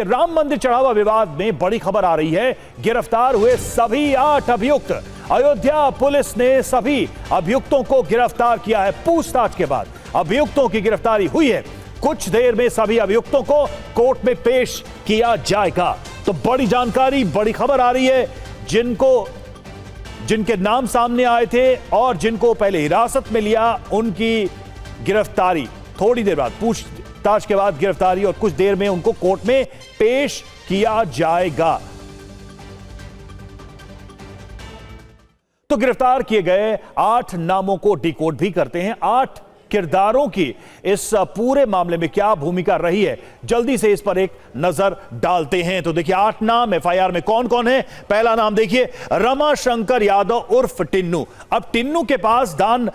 राम मंदिर चढ़ावा विवाद में बड़ी खबर आ रही है। गिरफ्तार हुए सभी 8 अभियुक्त। अयोध्या पुलिस ने सभी अभियुक्तों को गिरफ्तार किया है। पूछताछ के बाद अभियुक्तों की गिरफ्तारी हुई है। कुछ देर में सभी अभियुक्तों को कोर्ट में पेश किया जाएगा। तो बड़ी जानकारी, बड़ी खबर आ रही है। जिनके नाम सामने आए थे और जिनको पहले हिरासत में लिया, उनकी गिरफ्तारी थोड़ी देर बाद, पूछताछ के बाद गिरफ्तारी, और कुछ देर में उनको कोर्ट में पेश किया जाएगा। तो गिरफ्तार किए गए 8 नामों को डिकोड भी करते हैं। 8 किरदारों की इस पूरे मामले में क्या भूमिका रही है, जल्दी से इस पर एक नजर डालते हैं। तो देखिए 8 नाम एफआईआर में कौन कौन है। पहला नाम देखिए, रमाशंकर यादव उर्फ टिन्नू। अब टिन्नू के पास दान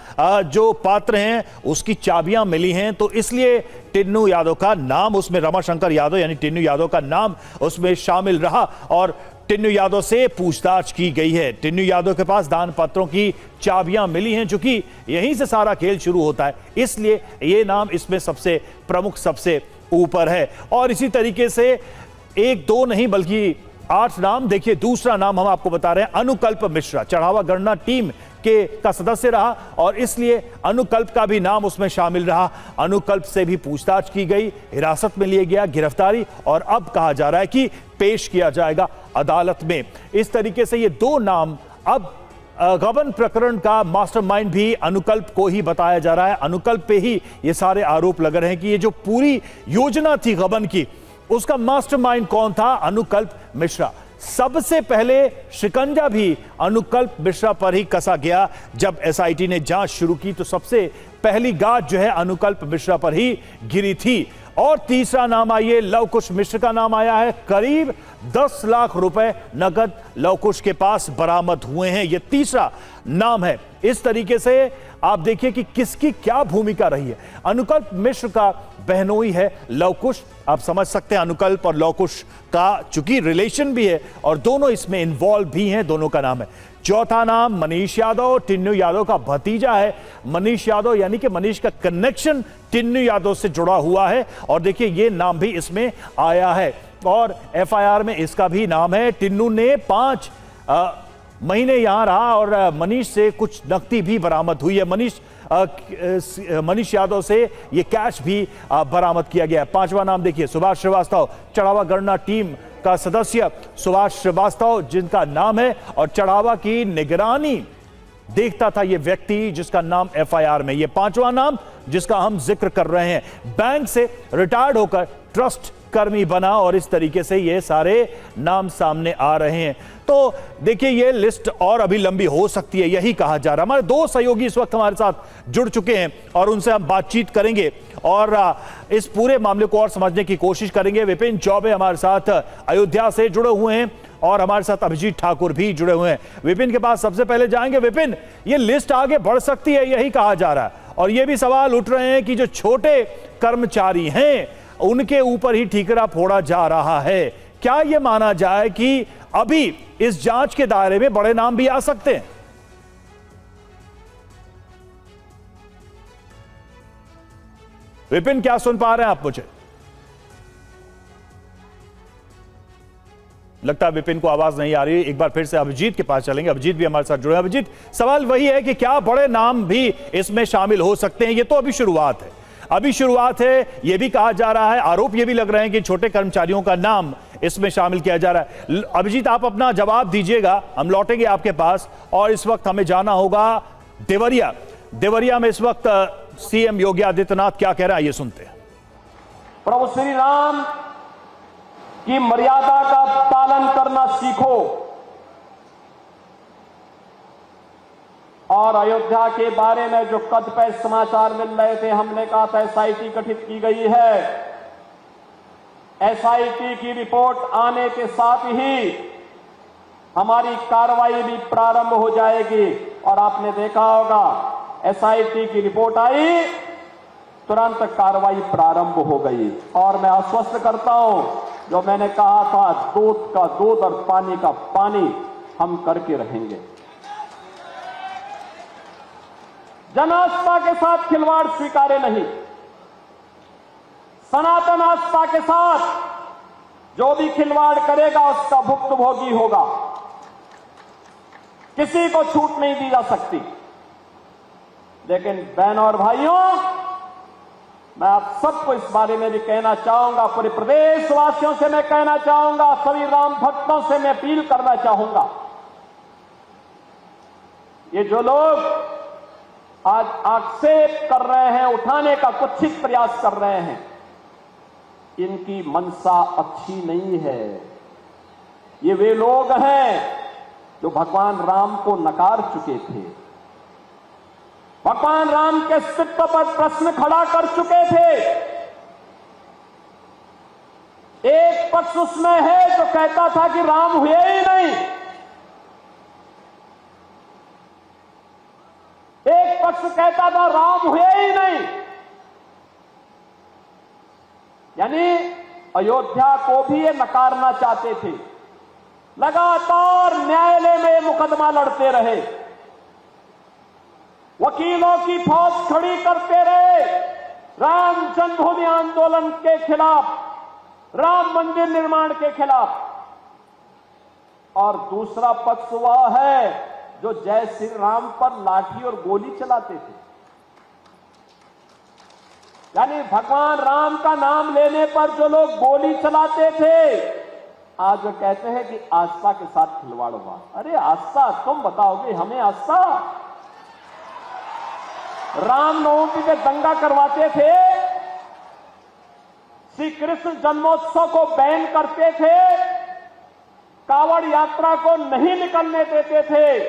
जो पात्र हैं उसकी चाबियां मिली हैं, तो इसलिए टिन्नू यादव का नाम उसमें, रमाशंकर यादव यानी टिन्नू यादव का नाम उसमें शामिल रहा और टिन्नू यादव से पूछताछ की गई है। टिन्नू यादव के पास दान पत्रों की चाबियां मिली हैं, चूंकि यहीं से सारा खेल शुरू होता है, इसलिए यह नाम इसमें सबसे प्रमुख, सबसे ऊपर है। और इसी तरीके से 1-2 नहीं बल्कि 8 नाम। देखिए दूसरा नाम हम आपको बता रहे हैं, अनुकल्प मिश्रा चढ़ावा गणना टीम का सदस्य रहा और इसलिए अनुकल्प का भी नाम उसमें शामिल रहा। अनुकल्प से भी पूछताछ की गई, हिरासत में लिया गया, गिरफ्तारी, और अब कहा जा रहा है कि पेश किया जाएगा अदालत में। इस तरीके से ये 2 नाम, अब गबन प्रकरण का मास्टरमाइंड भी अनुकल्प को ही बताया जा रहा है। अनुकल्प पे ही ये सारे आरोप लग रहे हैं कि ये जो पूरी योजना थी गबन की, उसका मास्टरमाइंड कौन था? अनुकल्प मिश्रा। सबसे पहले शिकंजा भी अनुकल्प मिश्रा पर ही कसा गया। जब एसआईटी ने जांच शुरू की तो सबसे पहली गाज जो है अनुकल्प मिश्रा पर ही गिरी थी। और तीसरा नाम आइए, लवकुश मिश्र का नाम आया है। करीब 10 लाख रुपए नगद लवकुश के पास बरामद हुए हैं। यह तीसरा नाम है। इस तरीके से आप देखिए कि किसकी क्या भूमिका रही है। अनुकल्प मिश्र का बहनोई है लवकुश। आप समझ सकते हैं अनुकल्प और लवकुश का चूंकि रिलेशन भी है और दोनों इसमें इन्वॉल्व भी हैं, दोनों का नाम है। चौथा नाम मनीष यादव, टिन्नू यादव का भतीजा है। मनीष यादव यानी कि मनीष का कनेक्शन टिन्नू यादव से जुड़ा हुआ है और देखिए ये नाम भी इसमें आया है और एफआईआर में इसका भी नाम है। टिन्नू ने 5 महीने यहां रहा और मनीष से कुछ नकदी भी बरामद हुई है। मनीष यादव से ये कैश भी बरामद किया गया है। 5वां नाम देखिए, सुभाष श्रीवास्तव, चढ़ावा गणना टीम का सदस्य सुभाष श्रीवास्तव जिनका नाम है और चढ़ावा की निगरानी देखता था ये व्यक्ति जिसका नाम एफआईआर में। ये 5वां नाम जिसका हम जिक्र कर रहे हैं। बैंक से रिटायर्ड होकर ट्रस्ट कर्मी बना और इस तरीके से ये सारे नाम सामने आ रहे हैं। तो देखिए ये लिस्ट और अभी लंबी हो सकती है, यही कहा जा रहा है। हमारे 2 सहयोगी इस वक्त हमारे साथ जुड़ चुके हैं और उनसे हम बातचीत करेंगे और इस पूरे मामले को और समझने की कोशिश करेंगे। विपिन चौबे हमारे साथ अयोध्या से जुड़े हुए हैं और हमारे साथ अभिजीत ठाकुर भी जुड़े हुए हैं। विपिन के पास सबसे पहले जाएंगे। विपिन, ये लिस्ट आगे बढ़ सकती है, यही कहा जा रहा है और ये भी सवाल उठ रहे हैं कि जो छोटे कर्मचारी हैं उनके ऊपर ही ठीकरा फोड़ा जा रहा है। क्या यह माना जाए कि अभी इस जांच के दायरे में बड़े नाम भी आ सकते हैं? विपिन, क्या सुन पा रहे हैं आप मुझे? लगता है विपिन को आवाज नहीं आ रही। एक बार फिर से अभिजीत के पास चलेंगे। अभिजीत भी हमारे साथ जुड़े हैं। अभिजीत, सवाल वही है कि क्या बड़े नाम भी इसमें शामिल हो सकते हैं? ये तो अभी शुरुआत है, यह भी कहा जा रहा है, आरोप यह भी लग रहे हैं कि छोटे कर्मचारियों का नाम इसमें शामिल किया जा रहा है। अभिजीत, आप अपना जवाब दीजिएगा, हम लौटेंगे आपके पास। और इस वक्त हमें जाना होगा देवरिया में इस वक्त सीएम योगी आदित्यनाथ क्या कह रहा है, ये सुनते हैं। प्रभु श्री राम की मर्यादा का पालन करना सीखो और अयोध्या के बारे में जो कतिपय समाचार मिल रहे थे, हमने कहा था एसआईटी गठित की गई है। एसआईटी की रिपोर्ट आने के साथ ही हमारी कार्रवाई भी प्रारंभ हो जाएगी और आपने देखा होगा एसआईटी की रिपोर्ट आई, तुरंत कार्रवाई प्रारंभ हो गई। और मैं आश्वस्त करता हूं, जो मैंने कहा था दूध का दूध और पानी का पानी हम करके रहेंगे। जन आस्था के साथ खिलवाड़ स्वीकार्य नहीं। सनातन आस्था के साथ जो भी खिलवाड़ करेगा उसका भुक्तभोगी होगा। किसी को छूट नहीं दी जा सकती। लेकिन बहनों और भाइयों, मैं आप सबको इस बारे में भी कहना चाहूंगा, पूरे प्रदेशवासियों से मैं कहना चाहूंगा, सभी राम भक्तों से मैं अपील करना चाहूंगा, ये जो लोग आज आक्षेप कर रहे हैं, उठाने का कुत्सित प्रयास कर रहे हैं, इनकी मनसा अच्छी नहीं है। ये वे लोग हैं जो भगवान राम को नकार चुके थे, भगवान राम के अस्तित्व पर प्रश्न खड़ा कर चुके थे। एक पक्ष उसमें है जो कहता था कि राम हुए ही नहीं, एक पक्ष कहता था राम हुए ही नहीं। यानी अयोध्या को भी ये नकारना चाहते थे। लगातार न्यायालय में मुकदमा लड़ते रहे, वकीलों की फौज खड़ी करते रहे राम जन्मभूमि आंदोलन के खिलाफ, राम मंदिर निर्माण के खिलाफ। और दूसरा पक्ष वह है जो जय श्री राम पर लाठी और गोली चलाते थे। यानी भगवान राम का नाम लेने पर जो लोग गोली चलाते थे, आज वो कहते हैं कि आस्था के साथ खिलवाड़ हुआ। अरे आस्था तुम बताओगे हमें? आस्था रामनवमी पे दंगा करवाते थे, श्री कृष्ण जन्मोत्सव को बैन करते थे, कावड़ यात्रा को नहीं निकलने देते थे,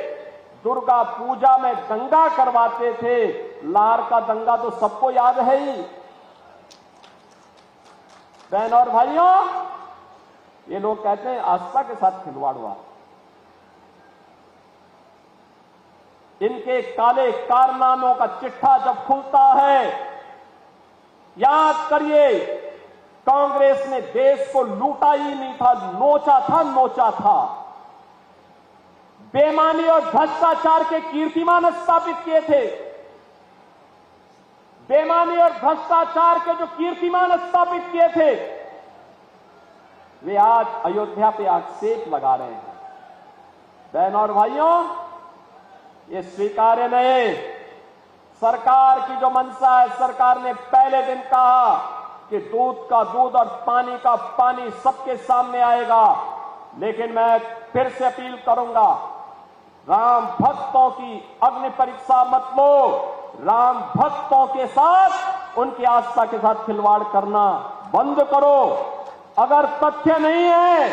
दुर्गा पूजा में दंगा करवाते थे। लार का दंगा तो सबको याद है ही। बहन और भाइयों, ये लोग कहते हैं आस्था के साथ खिलवाड़ हुआ। इनके काले कारनामों का चिट्ठा जब खुलता है, याद करिए कांग्रेस ने देश को लूटा ही नहीं था, नोचा था। बेईमानी और भ्रष्टाचार के कीर्तिमान स्थापित किए थे। बेईमानी और भ्रष्टाचार के जो कीर्तिमान स्थापित किए थे, वे आज अयोध्या पे आक्षेप लगा रहे हैं। बहनों और भाइयों, ये स्वीकार्य नहीं। सरकार की जो मंशा है, सरकार ने पहले दिन कहा कि दूध का दूध और पानी का पानी सबके सामने आएगा। लेकिन मैं फिर से अपील करूंगा, राम भक्तों की अग्नि परीक्षा मत लो। राम भक्तों के साथ, उनकी आस्था के साथ खिलवाड़ करना बंद करो। अगर तथ्य नहीं है,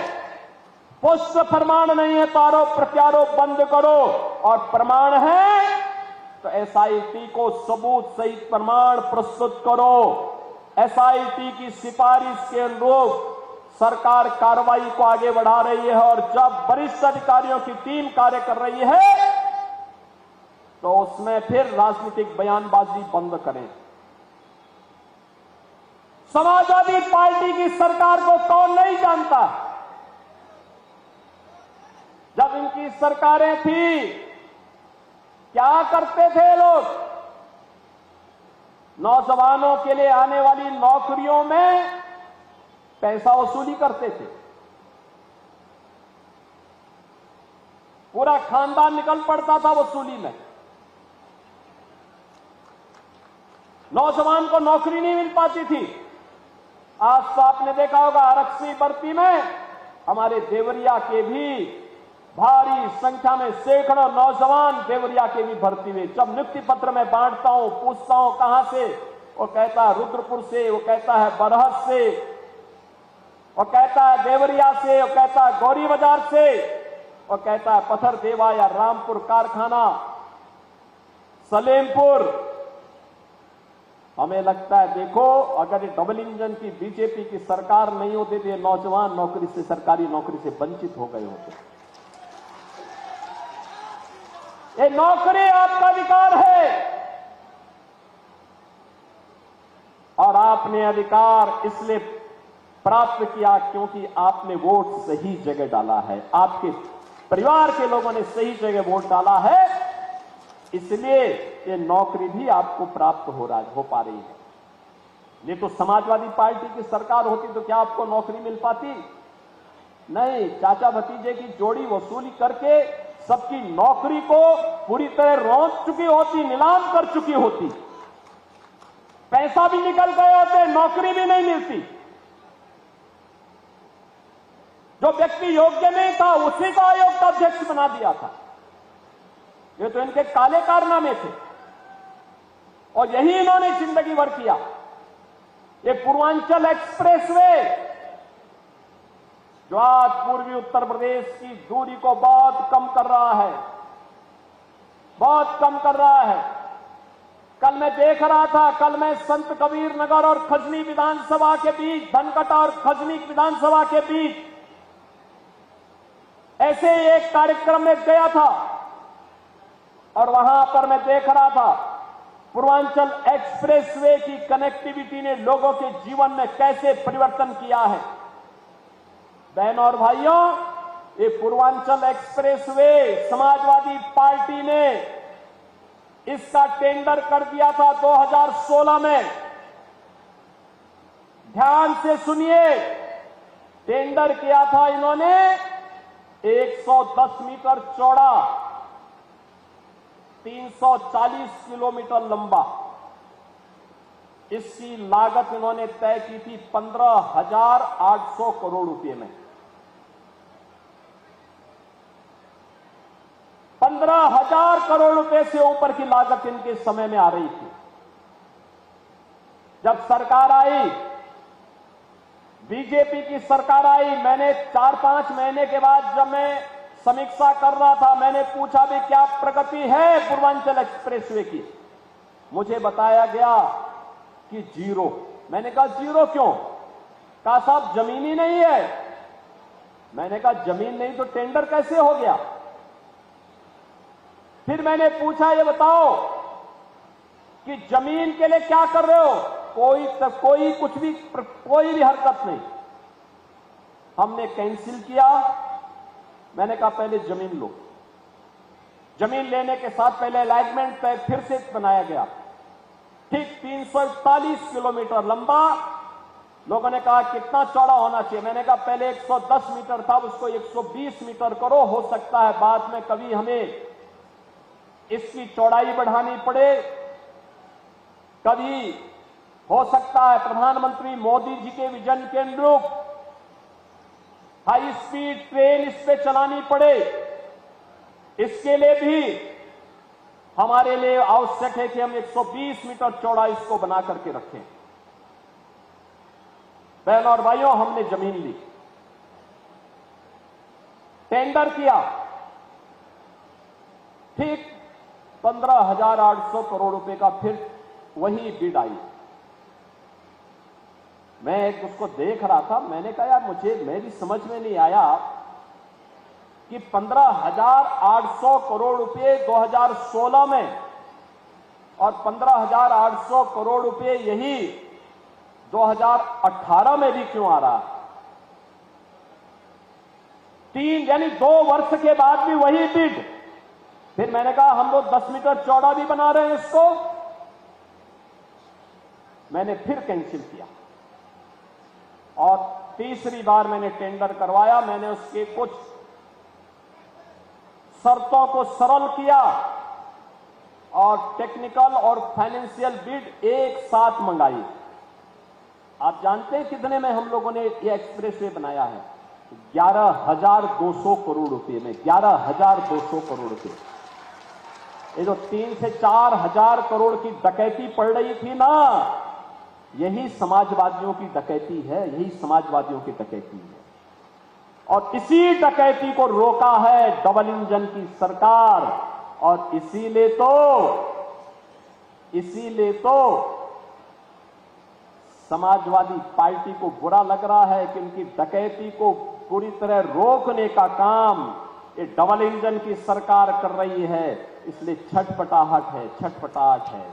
पुष्ट प्रमाण नहीं है, तो आरोप प्रत्यारोप बंद करो। और प्रमाण है तो एसआईटी को सबूत सहित प्रमाण प्रस्तुत करो। एसआईटी की सिफारिश के अनुरूप सरकार कार्रवाई को आगे बढ़ा रही है, और जब वरिष्ठ अधिकारियों की टीम कार्य कर रही है तो उसमें फिर राजनीतिक बयानबाजी बंद करें। समाजवादी पार्टी की सरकार को कौन नहीं जानता? जब इनकी सरकारें थी, क्या करते थे लोग? नौजवानों के लिए आने वाली नौकरियों में पैसा वसूली करते थे। पूरा खानदान निकल पड़ता था वसूली में। नौजवान को नौकरी नहीं मिल पाती थी। आज तो आपने देखा होगा आरक्षी भर्ती में हमारे देवरिया के भी भारी संख्या में सैकड़ों नौजवान देवरिया के भी भर्ती हुए। जब नियुक्ति पत्र में बांटता हूं, पूछता हूं कहां से, वो कहता है रुद्रपुर से, वो कहता है बरहस से, वो कहता है देवरिया से, वो कहता है गौरी बाजार से, वो कहता है पत्थर देवा या रामपुर कारखाना, सलेमपुर। हमें लगता है देखो, अगर ये डबल इंजन की बीजेपी की सरकार नहीं होती तो ये नौजवान नौकरी से, सरकारी नौकरी से वंचित हो गए होते। ये नौकरी आपका अधिकार है, और आपने अधिकार इसलिए प्राप्त किया क्योंकि आपने वोट सही जगह डाला है। आपके परिवार के लोगों ने सही जगह वोट डाला है, इसलिए ये नौकरी भी आपको प्राप्त हो पा रही है। नहीं तो समाजवादी पार्टी की सरकार होती तो क्या आपको नौकरी मिल पाती? नहीं, चाचा भतीजे की जोड़ी वसूली करके सबकी नौकरी को पूरी तरह रौंद चुकी होती, नीलाम कर चुकी होती, पैसा भी निकल गए होते, नौकरी भी नहीं मिलती। जो व्यक्ति योग्य नहीं था उसी को आयोग का अध्यक्ष बना दिया था। ये तो इनके काले कारनामे थे और यही इन्होंने जिंदगी भर किया। ये पूर्वांचल एक्सप्रेसवे जो आज पूर्वी उत्तर प्रदेश की दूरी को बहुत कम कर रहा है, बहुत कम कर रहा है। कल मैं देख रहा था, कल मैं संत कबीर नगर और खजनी विधानसभा के बीच, धनकटा और खजनी विधानसभा के बीच ऐसे ही एक कार्यक्रम में गया था और वहां पर मैं देख रहा था पूर्वांचल एक्सप्रेसवे की कनेक्टिविटी ने लोगों के जीवन में कैसे परिवर्तन किया है। बहनों और भाइयों, ये पूर्वांचल एक्सप्रेसवे समाजवादी पार्टी ने इसका टेंडर कर दिया था 2016 में। ध्यान से सुनिए, टेंडर किया था इन्होंने 110 मीटर चौड़ा, 340 किलोमीटर लंबा। इसकी लागत इन्होंने तय की थी 15,800 करोड़ रुपए में। 15,000 करोड़ रुपए से ऊपर की लागत इनके समय में आ रही थी। जब सरकार आई, बीजेपी की सरकार आई, मैंने 4-5 महीने के बाद जब मैं समीक्षा कर रहा था, मैंने पूछा भी क्या प्रगति है पूर्वांचल एक्सप्रेसवे की। मुझे बताया गया कि जीरो। मैंने कहा जीरो क्यों? कहा साहब जमीन ही नहीं है। मैंने कहा जमीन नहीं तो टेंडर कैसे हो गया? फिर मैंने पूछा ये बताओ कि जमीन के लिए क्या कर रहे हो? कोई कुछ भी, कोई भी हरकत नहीं। हमने कैंसिल किया। मैंने कहा पहले जमीन लो। जमीन लेने के साथ पहले अलाइनमेंट फिर से बनाया गया, ठीक 341 किलोमीटर लंबा। लोगों ने कहा कितना चौड़ा होना चाहिए? मैंने कहा पहले 110 मीटर था, उसको 120 मीटर करो। हो सकता है बाद में कभी हमें इसकी चौड़ाई बढ़ानी पड़े, कभी हो सकता है प्रधानमंत्री मोदी जी के विजन के अनुरूप हाई स्पीड ट्रेन इस पे चलानी पड़े। इसके लिए भी हमारे लिए आवश्यक है कि हम 120 मीटर चौड़ा इसको बना करके रखें। बहनों और भाइयों, हमने जमीन ली, टेंडर किया, ठीक 15,800 करोड़ रुपए का फिर वही बिड आई। मैं उसको देख रहा था, मैंने कहा यार मेरी समझ में नहीं आया कि 15,800 करोड़ रुपए 2016 में और 15,800 करोड़ रुपए यही 2018 में भी क्यों आ रहा? 3 यानी 2 वर्ष के बाद भी वही बिड। फिर मैंने कहा हम लोग 10 मीटर चौड़ा भी बना रहे हैं इसको। मैंने फिर कैंसिल किया और तीसरी बार मैंने टेंडर करवाया। मैंने उसके कुछ शर्तों को सरल किया और टेक्निकल और फाइनेंशियल बिड एक साथ मंगाई। आप जानते हैं कितने में हम लोगों ने ये एक्सप्रेसवे बनाया है? 11,200 करोड़ रुपए में। 11,200 करोड़ रुपए। ये जो 3 से 4 हजार करोड़ की डकैती पड़ रही थी ना, यही समाजवादियों की डकैती है, यही समाजवादियों की डकैती है। और इसी डकैती को रोका है डबल इंजन की सरकार। और इसीलिए तो समाजवादी पार्टी को बुरा लग रहा है कि उनकी डकैती को पूरी तरह रोकने का काम ये डबल इंजन की सरकार कर रही है। इसलिए छटपटाहट है।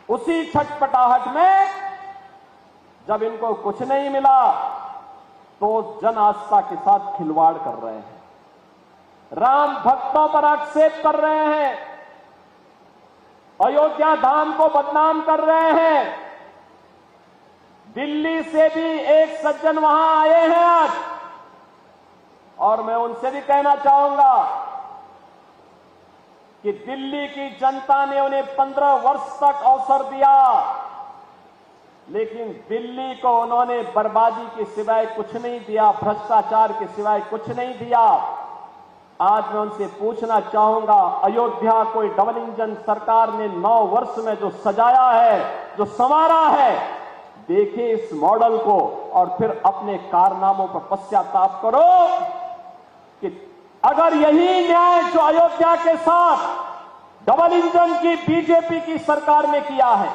उसी छटपटाहट में जब इनको कुछ नहीं मिला तो जन आस्था के साथ खिलवाड़ कर रहे हैं, राम भक्तों पर आक्षेप कर रहे हैं, अयोध्या धाम को बदनाम कर रहे हैं। दिल्ली से भी एक सज्जन वहां आए हैं आज, उनसे भी कहना चाहूंगा कि दिल्ली की जनता ने उन्हें 15 वर्ष तक अवसर दिया, लेकिन दिल्ली को उन्होंने बर्बादी के सिवाय कुछ नहीं दिया, भ्रष्टाचार के सिवाय कुछ नहीं दिया। आज मैं उनसे पूछना चाहूंगा, अयोध्या कोई डबल इंजन सरकार ने 9 वर्ष में जो सजाया है, जो संवारा है, देखिए इस मॉडल को और फिर अपने कारनामों पर पश्चाताप करो कि अगर यही न्याय जो अयोध्या के साथ डबल इंजन की बीजेपी की सरकार ने किया है,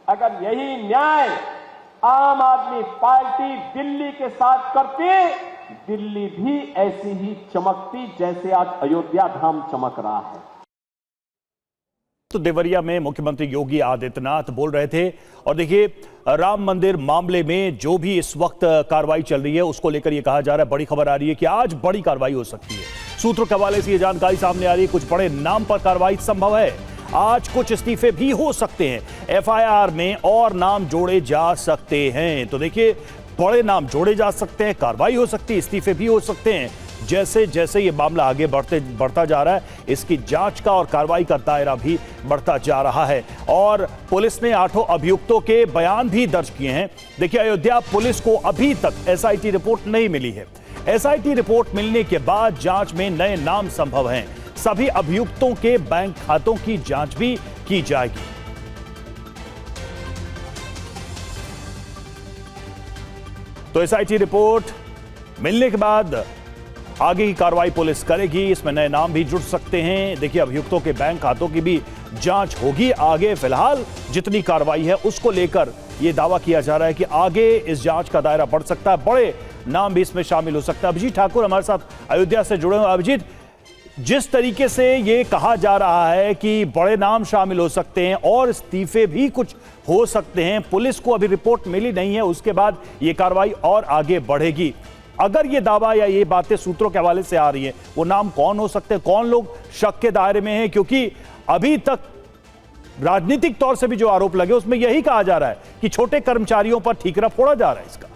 अगर यही न्याय आम आदमी पार्टी दिल्ली के साथ करती, दिल्ली भी ऐसी ही चमकती जैसे आज अयोध्या धाम चमक रहा है। तो देवरिया में मुख्यमंत्री योगी आदित्यनाथ बोल रहे थे। और देखिए, राम मंदिर मामले में जो भी इस वक्त कार्रवाई चल रही है उसको लेकर यह कहा जा रहा है, बड़ी खबर आ रही है कि आज बड़ी कार्रवाई हो सकती है। सूत्रों के हवाले से यह जानकारी सामने आ रही है, कुछ बड़े नाम पर कार्रवाई संभव है। आज कुछ इस्तीफे भी हो सकते हैं, एफआईआर में और नाम जोड़े जा सकते हैं। तो देखिए, बड़े नाम जोड़े जा सकते हैं, कार्रवाई हो सकती है, इस्तीफे भी हो सकते हैं। जैसे जैसे ये मामला आगे बढ़ता जा रहा है, इसकी जांच का और कार्रवाई का दायरा भी बढ़ता जा रहा है। और पुलिस ने 8 अभियुक्तों के बयान भी दर्ज किए हैं। देखिए, अयोध्या पुलिस को अभी तक एसआईटी रिपोर्ट नहीं मिली है। एसआईटी रिपोर्ट मिलने के बाद जांच में नए नाम संभव हैं। सभी अभियुक्तों के बैंक खातों की जांच भी की जाएगी। तो एसआईटी रिपोर्ट मिलने के बाद आगे की कार्रवाई पुलिस करेगी। इसमें नए नाम भी जुड़ सकते हैं। देखिए, अभियुक्तों के बैंक खातों की भी जांच होगी आगे। फिलहाल जितनी कार्रवाई है उसको लेकर यह दावा किया जा रहा है कि आगे इस जांच का दायरा बढ़ सकता है, बड़े नाम भी इसमें शामिल हो सकता है। अभिजीत ठाकुर हमारे साथ अयोध्या से जुड़े हुए। अभिजीत, जिस तरीके से ये कहा जा रहा है कि बड़े नाम शामिल हो सकते हैं और इस्तीफे भी कुछ हो सकते हैं, पुलिस को अभी रिपोर्ट मिली नहीं है, उसके बाद ये कार्रवाई और आगे बढ़ेगी। अगर ये दावा या ये बातें सूत्रों के हवाले से आ रही हैं, वो नाम कौन हो सकते हैं, कौन लोग शक के दायरे में हैं? क्योंकि अभी तक राजनीतिक तौर से भी जो आरोप लगे उसमें यही कहा जा रहा है कि छोटे कर्मचारियों पर ठीकरा फोड़ा जा रहा है इसका।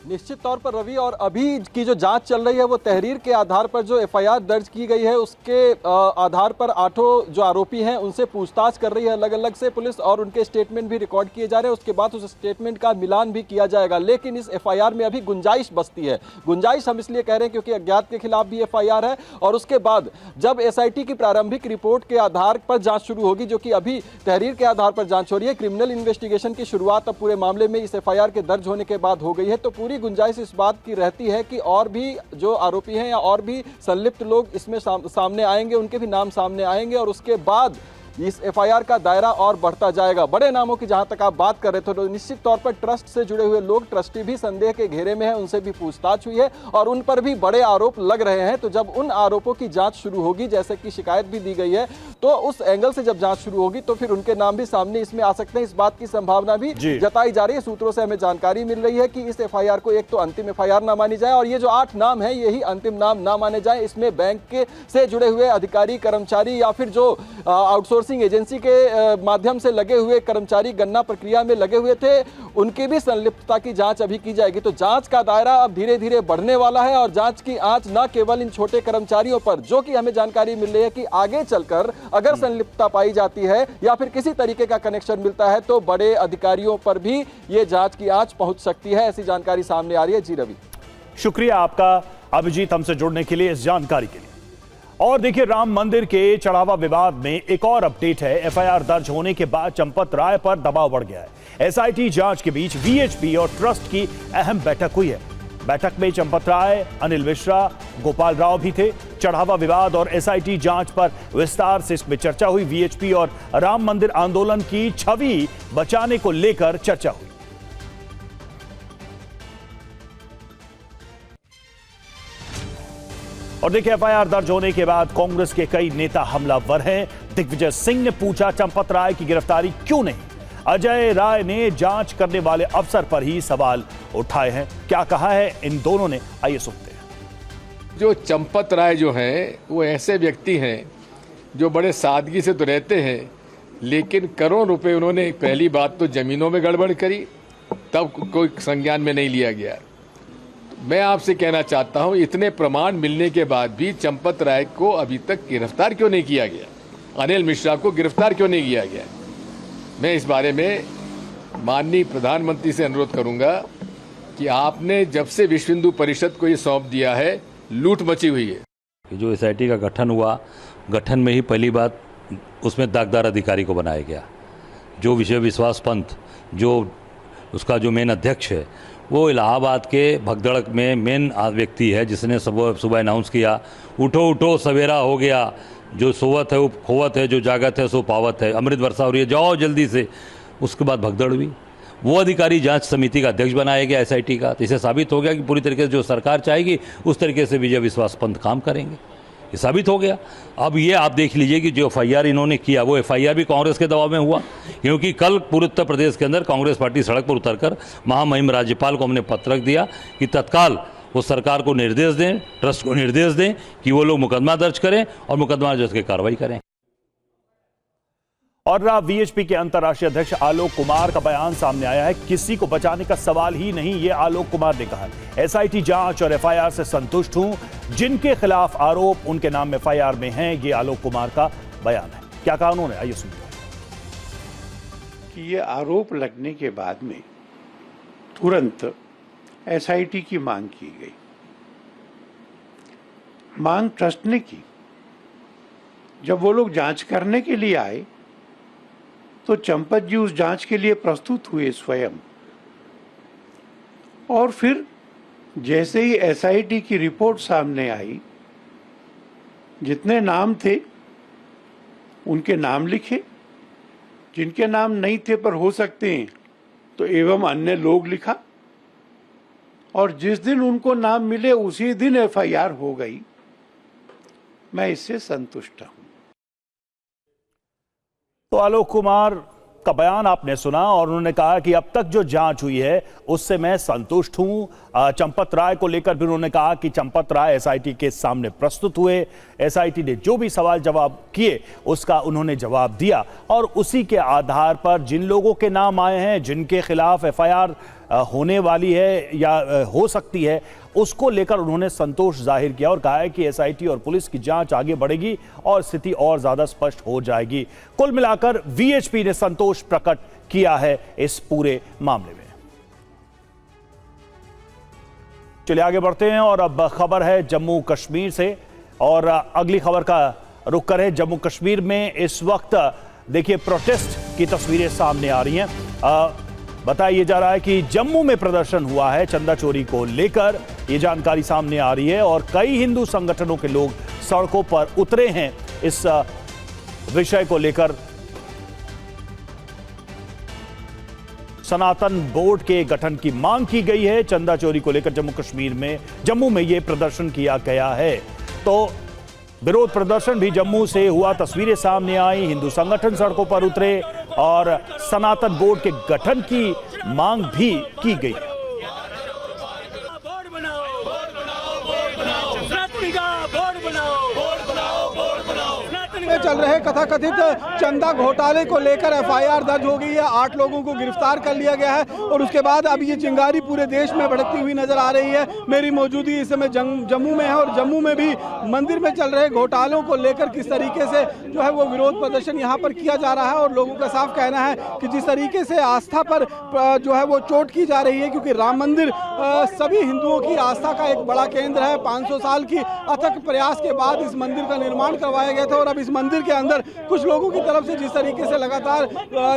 निश्चित तौर पर रवि, और अभी की जो जांच चल रही है वो तहरीर के आधार पर जो एफआईआर दर्ज की गई है उसके आधार पर 8 जो आरोपी हैं उनसे पूछताछ कर रही है अलग अलग से पुलिस, और उनके स्टेटमेंट भी रिकॉर्ड किए जा रहे हैं। उसके बाद उस स्टेटमेंट का मिलान भी किया जाएगा। लेकिन इस एफआईआर में अभी गुंजाइश बचती है। गुंजाइश हम इसलिए कह रहे हैं क्योंकि अज्ञात के खिलाफ भी एफआईआर है, और उसके बाद जब एसआईटी की प्रारंभिक रिपोर्ट के आधार पर जांच शुरू होगी, जो कि अभी तहरीर के आधार पर जांच हो रही है, क्रिमिनल इन्वेस्टिगेशन की शुरुआत अब पूरे मामले में इस एफआईआर के दर्ज होने के बाद हो गई है, तो पूरी गुंजाइश इस बात की रहती है कि और भी जो आरोपी हैं या और भी संलिप्त लोग इसमें सामने आएंगे, उनके भी नाम सामने आएंगे, और उसके बाद इस एफआईआर का दायरा और बढ़ता जाएगा। बड़े नामों की जहां तक आप बात कर रहे थे, तो निश्चित तौर पर ट्रस्ट से जुड़े हुए लोग, ट्रस्टी भी संदेह के घेरे में हैं, उनसे भी पूछताछ हुई है और उन पर भी बड़े आरोप लग रहे हैं। तो जब उन आरोपों की जांच शुरू होगी, जैसे कि शिकायत भी दी गई है, तो उस एंगल से जब जांच शुरू होगी तो फिर उनके नाम भी सामने इसमें आ सकते हैं। इस बात की संभावना भी जताई जा रही है। सूत्रों से हमें जानकारी मिल रही है कि इस एफआईआर को एक तो अंतिम एफआईआर ना मानी जाए, और ये जो 8 नाम है यही अंतिम नाम ना माने जाए। इसमें बैंक के से जुड़े हुए अधिकारी, कर्मचारी, या फिर जो आउटसोर्सिंग एजेंसी के माध्यम से लगे हुए कर्मचारी, गन्ना प्रक्रिया में लगे हुए थे, उनकी भी संलिप्तता की जांच अभी की जाएगी। तो जांच का दायरा अब धीरे धीरे बढ़ने वाला है, और जांच की आंच न केवल इन छोटे कर्मचारियों पर, जो कि हमें जानकारी मिल रही है कि आगे चलकर अगर संलिप्तता पाई जाती है या फिर किसी तरीके का कनेक्शन मिलता है, तो बड़े अधिकारियों पर भी ये जांच की आंच पहुंच सकती है। ऐसी जानकारी सामने आ रही है। जी रवि, शुक्रिया आपका अभिजीत, हमसे जुड़ने के लिए, इस जानकारी के लिए। और देखिए, राम मंदिर के चढ़ावा विवाद में एक और अपडेट है। एफआईआर दर्ज होने के बाद चंपत राय पर दबाव बढ़ गया है। एसआईटी जांच के बीच वीएचपी और ट्रस्ट की अहम बैठक हुई है। बैठक में चंपत राय, अनिल मिश्रा, गोपाल राव भी थे। चढ़ावा विवाद और एसआईटी जांच पर विस्तार से इसमें चर्चा हुई। वीएचपी और राम मंदिर आंदोलन की छवि बचाने को लेकर चर्चा हुई। और देखिए, एफआईआर दर्ज होने के बाद कांग्रेस के कई नेता हमलावर हैं। दिग्विजय सिंह ने पूछा, चंपत राय की गिरफ्तारी क्यों नहीं? अजय राय ने जांच करने वाले अफसर पर ही सवाल उठाए हैं। क्या कहा है इन दोनों ने, आइए सुनते हैं। जो चंपत राय जो हैं, वो ऐसे व्यक्ति हैं जो बड़े सादगी से तो रहते हैं, लेकिन करोड़ रुपए उन्होंने, पहली बात तो जमीनों में गड़बड़ करी, तब कोई संज्ञान में नहीं लिया गया। मैं आपसे कहना चाहता हूं, इतने प्रमाण मिलने के बाद भी चंपत राय को अभी तक गिरफ्तार क्यों नहीं किया गया, अनिल मिश्रा को गिरफ्तार क्यों नहीं किया गया। मैं इस बारे में माननीय प्रधानमंत्री से अनुरोध करूंगा कि आपने जब से विश्व हिंदू परिषद को ये सौंप दिया है, लूट मची हुई है। जो एसआईटी का गठन हुआ, गठन में ही पहली बात उसमें दागदार अधिकारी को बनाया गया। जो विजय विश्वास पंत, जो उसका जो मेन अध्यक्ष है, वो इलाहाबाद के भगदड़ में मेन व्यक्ति है, जिसने सुबह अनाउंस किया, उठो उठो सवेरा हो गया, जो सोवत है वो खोवत है, जो जागत है सो पावत है, अमृत वर्षा हो रही है, जाओ जल्दी से। उसके बाद भगदड़ हुई, वो अधिकारी जांच समिति का अध्यक्ष बनाया गया एसआईटी का। तो इसे साबित हो गया कि पूरी तरीके से जो सरकार चाहेगी उस तरीके से विजय विश्वास पंत काम करेंगे, ये साबित हो गया। अब ये आप देख लीजिए कि जो एफआईआर इन्होंने किया, वो एफआईआर भी कांग्रेस के दबाव में हुआ, क्योंकि कल पूरे उत्तर प्रदेश के अंदर कांग्रेस पार्टी सड़क पर उतरकर महामहिम राज्यपाल को हमने पत्र रख दिया कि तत्काल वो सरकार को निर्देश दें, ट्रस्ट को निर्देश दें कि वो लोग मुकदमा दर्ज करें और मुकदमा दर्ज करके कार्रवाई करें। और वीएचपी के अंतर्राष्ट्रीय अध्यक्ष आलोक कुमार का बयान सामने आया है। किसी को बचाने का सवाल ही नहीं, ये आलोक कुमार ने कहा है। एसआईटी जांच और एफआईआर से संतुष्ट हूं, जिनके खिलाफ आरोप उनके नाम एफआईआर में हैं, ये आलोक कुमार का बयान है। क्या कहा उन्होंने, आइए सुनिए। कि ये आरोप लगने के बाद में तुरंत एसआईटी की मांग की गई। मांग ट्रस्ट ने की। जब वो लोग जांच करने के लिए आए तो चंपत जी उस जांच के लिए प्रस्तुत हुए स्वयं, और फिर जैसे ही एसआईटी की रिपोर्ट सामने आई, जितने नाम थे उनके नाम लिखे, जिनके नाम नहीं थे पर हो सकते हैं तो एवं अन्य लोग लिखा, और जिस दिन उनको नाम मिले उसी दिन एफआईआर हो गई। मैं इससे संतुष्ट हूं। तो आलोक कुमार का बयान आपने सुना, और उन्होंने कहा कि अब तक जो जांच हुई है उससे मैं संतुष्ट हूं। चंपत राय को लेकर भी उन्होंने कहा कि चंपत राय एसआईटी के सामने प्रस्तुत हुए, एसआईटी ने जो भी सवाल जवाब किए उसका उन्होंने जवाब दिया, और उसी के आधार पर जिन लोगों के नाम आए हैं, जिनके खिलाफ एफआईआर होने वाली है या हो सकती है, उसको लेकर उन्होंने संतोष जाहिर किया और कहा है कि एसआईटी और पुलिस की जांच आगे बढ़ेगी और स्थिति और ज्यादा स्पष्ट हो जाएगी। कुल मिलाकर वीएचपी ने संतोष प्रकट किया है इस पूरे मामले में। चलिए आगे बढ़ते हैं, और अब खबर है जम्मू कश्मीर से, और अगली खबर का रुख करें। जम्मू कश्मीर में इस वक्त देखिए प्रोटेस्ट की तस्वीरें सामने आ रही हैं। बताया जा रहा है कि जम्मू में प्रदर्शन हुआ है चंदा चोरी को लेकर, ये जानकारी सामने आ रही है, और कई हिंदू संगठनों के लोग सड़कों पर उतरे हैं इस विषय को लेकर। सनातन बोर्ड के गठन की मांग की गई है। चंदा चोरी को लेकर जम्मू में यह प्रदर्शन किया गया है। तो विरोध प्रदर्शन भी जम्मू से हुआ, तस्वीरें सामने आई, हिंदू संगठन सड़कों पर उतरे और सनातन बोर्ड के गठन की मांग भी की गई। चल रहे कथाकथित चंदा घोटाले को लेकर एफआईआर दर्ज हो गई है। 8 लोगों को गिरफ्तार कर लिया गया है, और उसके बाद अब ये चिंगारी पूरे देश में भड़कती हुई नजर आ रही है। मेरी मौजूदगी इस समय जम्मू में है, और जम्मू में भी मंदिर में चल रहे घोटालों को लेकर किस तरीके से जो है वो विरोध प्रदर्शन यहाँ पर किया जा रहा है। और लोगों का साफ कहना है कि जिस तरीके से आस्था पर जो है वो चोट की जा रही है, क्योंकि राम मंदिर सभी हिंदुओं की आस्था का एक बड़ा केंद्र है। 500 साल की अथक प्रयास के बाद इस मंदिर का निर्माण करवाया गया था, और अब इस मंदिर के अंदर कुछ लोगों की तरफ से जिस तरीके से लगातार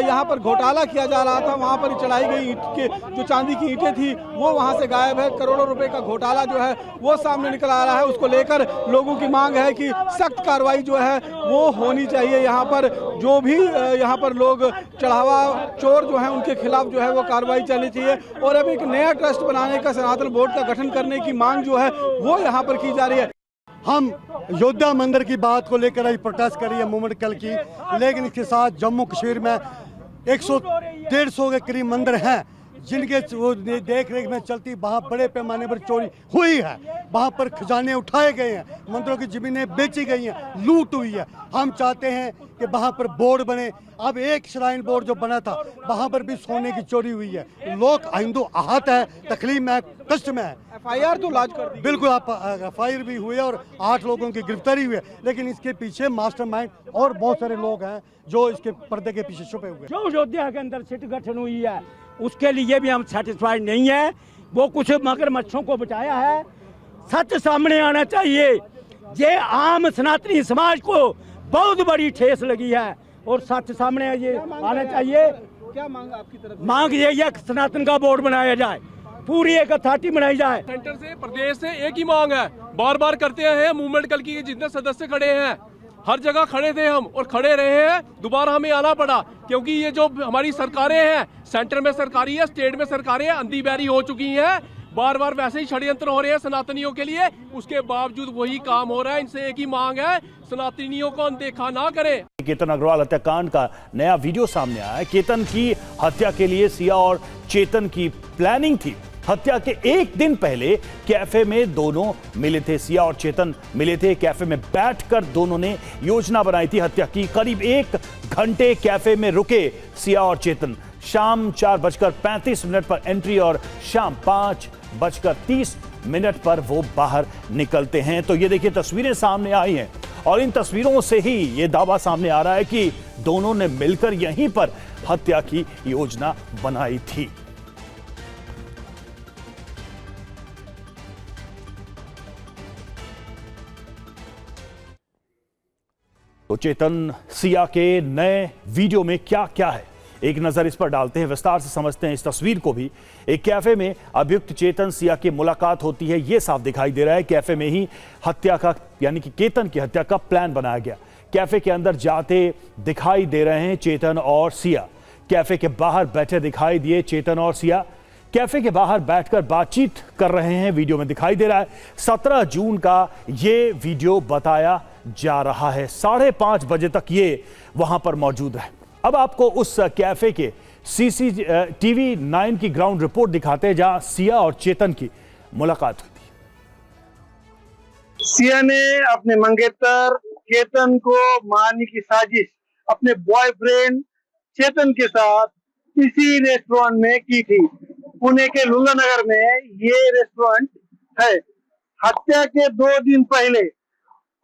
यहाँ पर घोटाला किया जा रहा था, वहाँ पर चढ़ाई गई ईंट के जो चांदी की ईंटें थी वो वहाँ से गायब है। करोड़ों रुपए का घोटाला जो है वो सामने निकल आ रहा है। उसको लेकर लोगों की मांग है कि सख्त कार्रवाई जो है वो होनी चाहिए। यहाँ पर जो भी यहाँ पर लोग चढ़ावा चोर जो है उनके खिलाफ जो है वो कार्रवाई चलनी चाहिए। और अब एक नया ट्रस्ट बनाने का, सनातन बोर्ड का गठन करने की मांग जो है वो यहाँ पर की जा रही है। हम योद्धा मंदिर की बात को लेकर आज प्रोटेस्ट करी है मूवमेंट कल की, लेकिन इसके साथ जम्मू कश्मीर में 100-150 के करीब मंदिर हैं जिनके वो देख रेख में चलती, वहाँ बड़े पैमाने पर चोरी हुई है, वहाँ पर खजाने उठाए गए हैं, मंदिरों की जमीनें बेची गई हैं, लूट हुई है। हम चाहते हैं कि वहाँ पर बोर्ड बने। अब एक श्राइन बोर्ड जो बना था वहाँ पर भी सोने की चोरी हुई है। लोग हिंदू आहत है, तकलीफ में, कष्ट में है। FIR तो लॉन्च कर दी। बिल्कुल, आप FIR भी हुई है और 8 लोगों की गिरफ्तारी हुई है, लेकिन इसके पीछे मास्टरमाइंड और बहुत सारे लोग हैं जो इसके पर्दे के पीछे छुपे हुए हैं। जो अयोध्या के अंदर सीट गठन हुई है उसके लिए भी हम सेटिस्फाइड नहीं है। वो कुछ मगरमच्छों को बचाया है। सच सामने आना चाहिए। ये आम सनातनी समाज को बहुत बड़ी ठेस लगी है और सच सामने ये आना चाहिए। क्या मांग आपकी तरफ? मांग ये है कि सनातन का बोर्ड बनाया जाए, पूरी एक अथॉरिटी बनाई जाए। सेंटर से प्रदेश से एक ही मांग है, बार बार करते हैं। मूवमेंट कल की जितने सदस्य खड़े हैं, हर जगह खड़े थे हम और खड़े रहे हैं। दोबारा हमें आना पड़ा क्योंकि ये जो हमारी सरकारें हैं, सेंटर में सरकारी है, स्टेट में सरकारें हैं, अंधी बैरी हो चुकी हैं। बार बार वैसे ही षड्यंत्र हो रहे हैं सनातनियों के लिए, उसके बावजूद वही काम हो रहा है। इनसे एक ही मांग है, सनातनियों को अनदेखा ना करें। केतन अग्रवाल हत्याकांड का नया वीडियो सामने आया है। केतन की हत्या के लिए सिया और चेतन की प्लानिंग थी। हत्या के एक दिन पहले कैफे में दोनों मिले थे। सिया और चेतन मिले थे। कैफे में बैठकर दोनों ने योजना बनाई थी हत्या की। करीब 1 घंटे कैफे में रुके सिया और चेतन। शाम 4:35 पर एंट्री और शाम 5:30 पर वो बाहर निकलते हैं। तो ये देखिए तस्वीरें सामने आई हैं और इन तस्वीरों से ही ये दावा सामने आ रहा है कि दोनों ने मिलकर यहीं पर हत्या की योजना बनाई थी। तो चेतन सिया के नए वीडियो में क्या क्या है, एक नजर इस पर डालते हैं, विस्तार से समझते हैं इस तस्वीर को भी। एक कैफे में अभियुक्त चेतन सिया की मुलाकात होती है। यह साफ दिखाई दे रहा है कैफे में ही हत्या का, यानी कि केतन की हत्या का प्लान बनाया गया। कैफे के अंदर जाते दिखाई दे रहे हैं चेतन और सिया। कैफे के बाहर बैठे दिखाई दिए चेतन और सिया। कैफे के बाहर बैठकर बातचीत कर रहे हैं, वीडियो में दिखाई दे रहा है। 17 जून का ये वीडियो बताया जा रहा है। 5:30 बजे तक ये वहां पर मौजूद है। अब आपको उस कैफे के CCTV 9 की ग्राउंड रिपोर्ट दिखाते हैं जहां सिया और चेतन की मुलाकात हुई थी। सिया ने अपने मंगेतर चेतन को मारने की साजिश अपने बॉयफ्रेंड चेतन के साथ इसी रेस्टोरेंट में की थी। पुणे के लुल्ला नगर में ये रेस्टोरेंट है। हत्या के 2 दिन पहले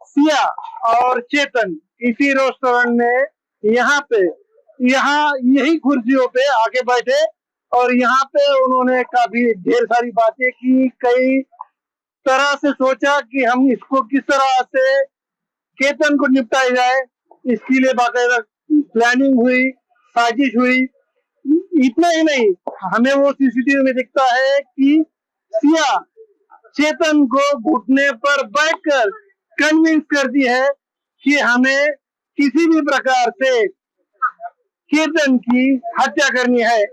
सिया और चेतन इसी रेस्टोरेंट में यहाँ यही कुर्सियों पे आके बैठे और यहाँ पे उन्होंने काफी ढेर सारी बातें की। कई तरह से सोचा कि हम इसको किस तरह से केतन को निपटाया जाए, इसके लिए बाकायदा प्लानिंग हुई, साजिश हुई। इतना ही नहीं, हमें वो CCTV में दिखता है कि सिया चेतन को घुटने पर बैठकर कन्विंस करती है कि हमें किसी भी प्रकार से केतन की हत्या करनी है।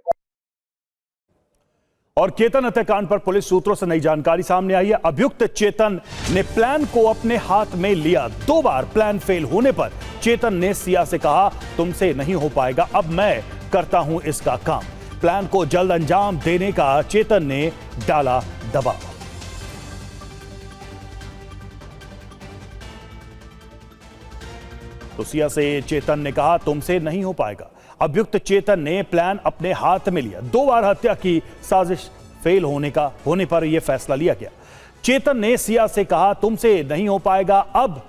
और केतन हत्याकांड पर पुलिस सूत्रों से नई जानकारी सामने आई है। अभियुक्त चेतन ने प्लान को अपने हाथ में लिया। 2 बार प्लान फेल होने पर चेतन ने सिया से कहा, तुमसे नहीं हो पाएगा, अब मैं करता हूं इसका काम। प्लान को जल्द अंजाम देने का चेतन ने डाला दबाव। तो सिया से चेतन ने कहा, तुमसे नहीं हो पाएगा। अभियुक्त चेतन ने प्लान अपने हाथ में लिया। 2 बार हत्या की साजिश फेल होने पर यह फैसला लिया गया। चेतन ने सिया से कहा, तुमसे नहीं हो पाएगा, अब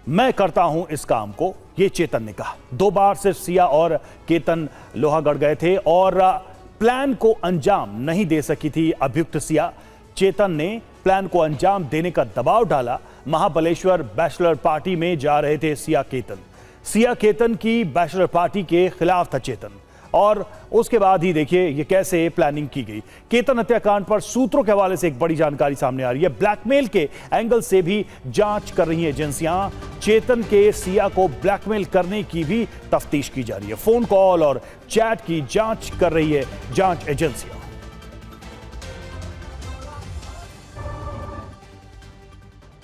मैं करता हूं इस काम को, यह चेतन ने कहा। 2 बार सिर्फ सिया और केतन लोहागढ़ गए थे और प्लान को अंजाम नहीं दे सकी थी अभियुक्त सिया। चेतन ने प्लान को अंजाम देने का दबाव डाला। महाबलेश्वर बैचलर पार्टी में जा रहे थे सिया केतन की बैचलर पार्टी के खिलाफ था चेतन। और उसके बाद ही देखिए ये कैसे प्लानिंग की गई। केतन हत्याकांड पर सूत्रों के हवाले से एक बड़ी जानकारी सामने आ रही है। ब्लैकमेल के एंगल से भी जांच कर रही हैं एजेंसियां। चेतन के सिया को ब्लैकमेल करने की भी तफ्तीश की जा रही है। फोन कॉल और चैट की जांच कर रही है जांच एजेंसियां।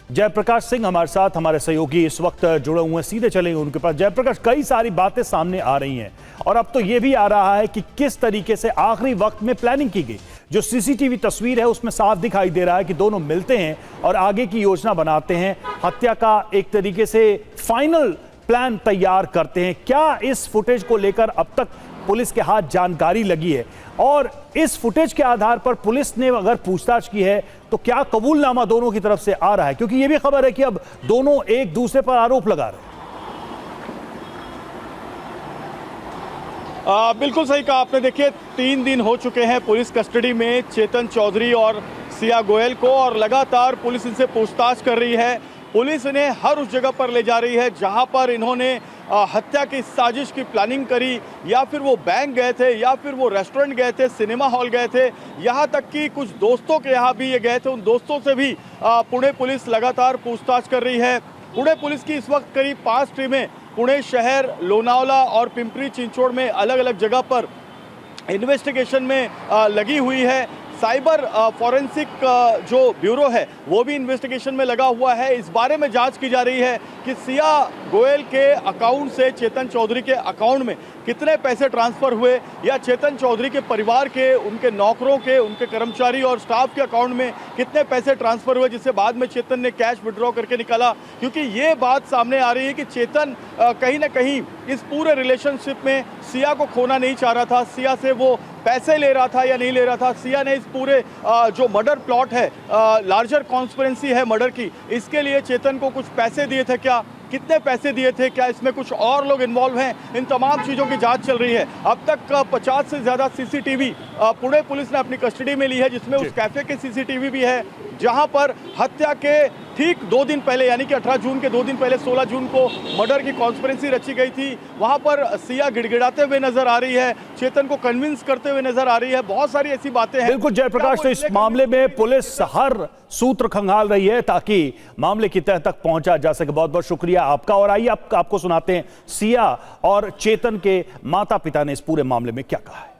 जयप्रकाश सिंह हमारे साथ, हमारे सहयोगी इस वक्त जुड़े हुए हैं, सीधे चलेंगे उनके पास। जयप्रकाश, कई सारी बातें सामने आ रही हैं और अब तो यह भी आ रहा है कि किस तरीके से आखिरी वक्त में प्लानिंग की गई। जो CCTV तस्वीर है उसमें साफ दिखाई दे रहा है कि दोनों मिलते हैं और आगे की योजना बनाते हैं। हत्या का एक तरीके से फाइनल प्लान तैयार करते हैं। क्या इस फुटेज को लेकर अब तक पुलिस के हाथ जानकारी लगी है और इस फुटेज के आधार पर पुलिस ने अगर पूछताछ की है तो क्या कबूलनामा दोनों की तरफ से आ रहा है? क्योंकि यह भी खबर है कि अब दोनों एक दूसरे पर आरोप लगा रहे हैं। बिल्कुल सही कहा आपने। देखिए 3 दिन हो चुके हैं पुलिस कस्टडी में चेतन चौधरी और सिया गोयल को, और लगातार पुलिस इनसे पूछताछ कर रही है। पुलिस इन्हें हर उस जगह पर ले जा रही है जहां पर इन्होंने हत्या की साजिश की प्लानिंग करी, या फिर वो बैंक गए थे, या फिर वो रेस्टोरेंट गए थे, सिनेमा हॉल गए थे, यहाँ तक कि कुछ दोस्तों के यहाँ भी ये गए थे। उन दोस्तों से भी पुणे पुलिस लगातार पूछताछ कर रही है। पुणे पुलिस की इस वक्त करीब 5 टीमें पुणे शहर, लोनावला और पिंपरी चिंचवड़ में अलग अलग जगह पर इन्वेस्टिगेशन में लगी हुई है। साइबर फॉरेंसिक जो ब्यूरो है वो भी इन्वेस्टिगेशन में लगा हुआ है। इस बारे में जांच की जा रही है कि सिया गोयल के अकाउंट से चेतन चौधरी के अकाउंट में कितने पैसे ट्रांसफर हुए, या चेतन चौधरी के परिवार के, उनके नौकरों के, उनके कर्मचारी और स्टाफ के अकाउंट में कितने पैसे ट्रांसफर हुए, जिसे बाद में चेतन ने कैश विड्रॉ करके निकाला। क्योंकि ये बात सामने आ रही है कि चेतन कहीं ना कहीं इस पूरे रिलेशनशिप में सिया को खोना नहीं चाह रहा था। सिया से वो पैसे ले रहा था या नहीं ले रहा था। सिया ने इस पूरे जो मर्डर प्लॉट है, लार्जर कॉन्स्पिरेंसी है मर्डर की, इसके लिए चेतन को कुछ पैसे दिए थे क्या, कितने पैसे दिए थे, क्या इसमें कुछ और लोग इन्वॉल्व हैं, इन तमाम चीज़ों की जांच चल रही है। अब तक 50 से ज़्यादा सीसीटीवी पुणे पुलिस ने अपनी कस्टडी में ली है, जिसमें उस कैफे के सीसीटीवी भी है जहां पर हत्या के ठीक 2 दिन पहले, यानी कि 18 जून के 2 दिन पहले 16 जून को मर्डर की कॉन्स्पिरेंसी रची गई थी। वहां पर सिया गिड़गिड़ाते हुए नजर आ रही है, चेतन को कन्विंस करते हुए नजर आ रही है। बहुत सारी ऐसी बातें हैं। बिल्कुल जयप्रकाश, तो इस मामले में पुलिस हर सूत्र खंगाल रही है ताकि मामले की तह तक पहुंचा जा सके। बहुत बहुत शुक्रिया आपका। और आइए आपको सुनाते हैं सिया और चेतन के माता पिता ने इस पूरे मामले में क्या कहा है।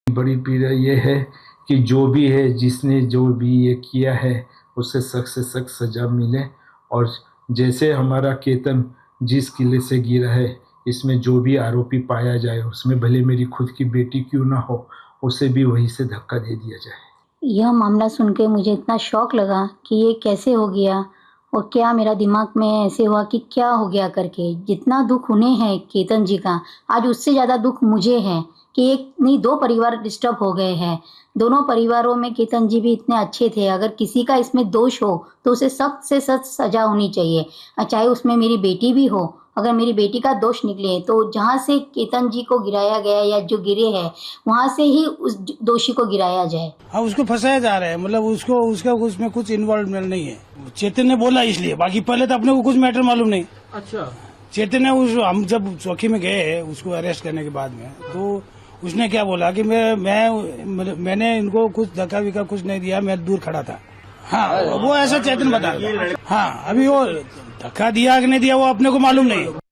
बड़ी पीड़ा ये है कि जो भी है, जिसने जो भी ये किया है, उससे सख्त से सख्त सजा मिले, और जैसे हमारा केतन जिस किले से गिरा है, इसमें जो भी आरोपी पाया जाए, उसमें भले मेरी खुद की बेटी क्यों ना हो, उसे भी वहीं से धक्का दे दिया जाए। यह मामला सुन के मुझे इतना शौक लगा कि ये कैसे हो गया, और क्या मेरा दिमाग में ऐसे हुआ कि क्या हो गया करके। जितना दुख उन्हें है केतन जी का, आज उससे ज़्यादा दुख मुझे है कि एक नहीं 2 परिवार डिस्टर्ब हो गए हैं। दोनों परिवारों में केतन जी भी इतने अच्छे थे। अगर किसी का इसमें दोष हो तो उसे सख्त से सख्त सजा होनी चाहिए, चाहे उसमें मेरी बेटी भी हो। अगर मेरी बेटी का दोष निकले तो जहाँ से केतन जी को गिराया गया या जो गिरे हैं, वहाँ से ही उस दोषी को गिराया जाए। हाँ, उसको फंसाया जा रहा है, मतलब उसको उसका उसमें कुछ इन्वॉल्वमेंट नहीं है। चेतन ने बोला इसलिए, बाकी पहले तो अपने को कुछ मैटर मालूम नहीं। अच्छा, चेतन ने हम जब चौकी में गए उसको अरेस्ट करने के बाद में, तो उसने क्या बोला कि मैंने इनको कुछ धक्का विक्का कुछ नहीं दिया, मैं दूर खड़ा था। हाँ, वो ऐसा चेतन बता। हाँ, अभी वो धक्का दिया कि नहीं दिया वो अपने को मालूम नहीं।